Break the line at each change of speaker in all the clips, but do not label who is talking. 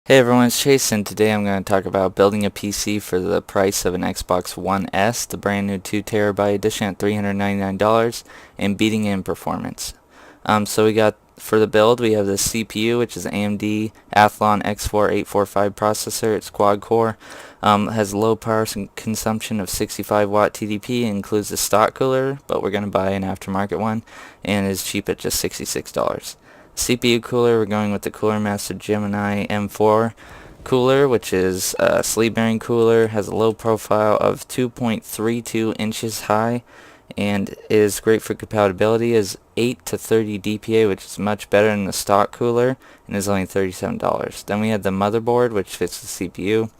Hey everyone, it's Chase, and today I'm going to talk about building a PC for the price of an Xbox One S, the brand new 2TB edition at $399, and beating it in performance. So we got, for the build, we have the CPU, which is AMD Athlon X4845 processor. It's quad core. Has low power consumption of 65 watt TDP, includes a stock cooler, but we're going to buy an aftermarket one, and is cheap at just $66. CPU cooler, we're going with the Cooler Master Gemini M4 cooler, which is a sleeve bearing cooler, has a low profile of 2.32 inches high, and is great for compatibility, is 8 to 30 dpa, which is much better than the stock cooler, and is only $37. Then we have the motherboard, which fits the CPU,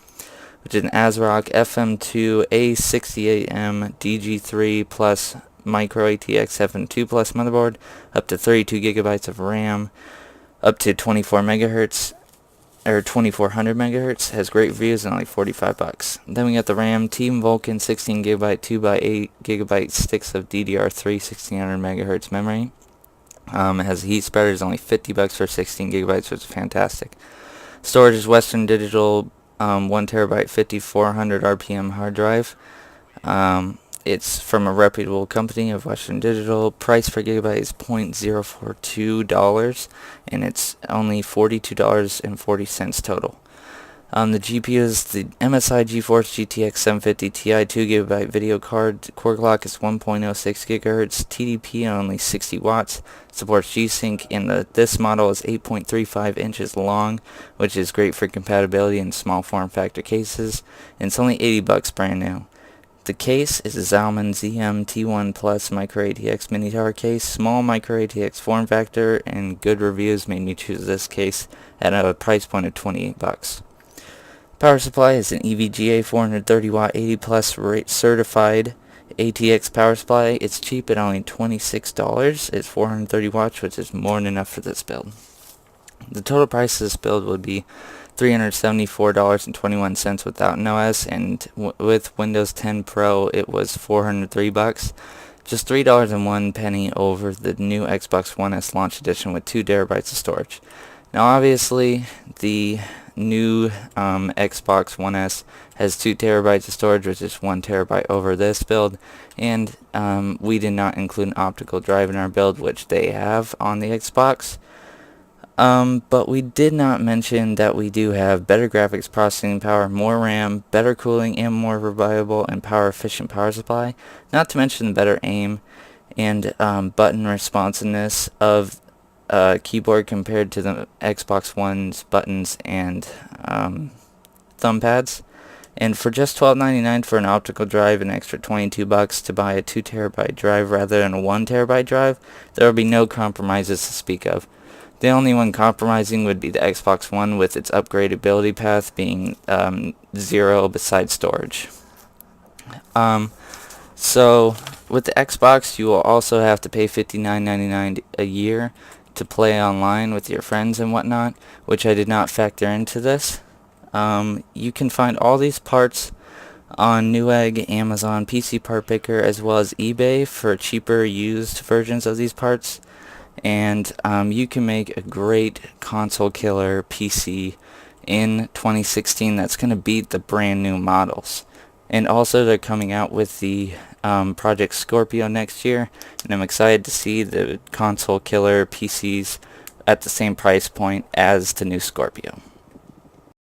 which is an ASRock FM2 A68M DG3 Plus micro ATX 7.2 Plus motherboard, up to 32 gigabytes of RAM, up to 24 megahertz or 2400 megahertz. Has great reviews and only $45. Then we got the RAM, Team Vulcan 16 gigabyte 2x8 gigabyte sticks of DDR3 1600 megahertz memory. It has a heat spreader. It's only $50 for 16 gigabytes, which is fantastic. Storage is Western Digital 1 terabyte 5400 RPM hard drive. It's from a reputable company of Western Digital. Price per gigabyte is $0.042, and it's only $42.40 total. The GPU is the MSI GeForce GTX 750 Ti 2 gigabyte video card. Core clock is 1.06 gigahertz. TDP only 60 watts. Supports G-Sync, and this model is 8.35 inches long, which is great for compatibility in small form factor cases. And it's only $80 brand new. The case is a Zalman ZM T1 Plus Micro ATX Mini Tower case. Small Micro ATX form factor and good reviews made me choose this case at a price point of $28. Power supply is an EVGA 430 watt 80 plus certified ATX power supply. It's cheap at only $26. It's 430 watts, which is more than enough for this build. The total price of this build would be $374.21 without an OS, and with Windows 10 Pro it was $403, just $3.01 over the new Xbox One S launch edition with 2 terabytes of storage. Now obviously the new Xbox One S has 2 terabytes of storage, which is 1 terabyte over this build, and we did not include an optical drive in our build, which they have on the Xbox. But we did not mention that we do have better graphics processing power, more RAM, better cooling, and more reliable and power efficient power supply. Not to mention the better aim and button responsiveness of keyboard compared to the Xbox One's buttons and thumb pads. And for just $12.99 for an optical drive, an extra $22 to buy a 2 terabyte drive rather than a 1 terabyte drive, there will be no compromises to speak of. The only one compromising would be the Xbox One, with its upgradability path being 0 besides storage. So with the Xbox, you will also have to pay $59.99 a year to play online with your friends and whatnot, which I did not factor into this. You can find all these parts on Newegg, Amazon, PC Part Picker, as well as eBay for cheaper used versions of these parts. And you can make a great console killer PC in 2016 that's going to beat the brand new models. And also they're coming out with the Project Scorpio next year, and I'm excited to see the console killer PCs at the same price point as the new Scorpio.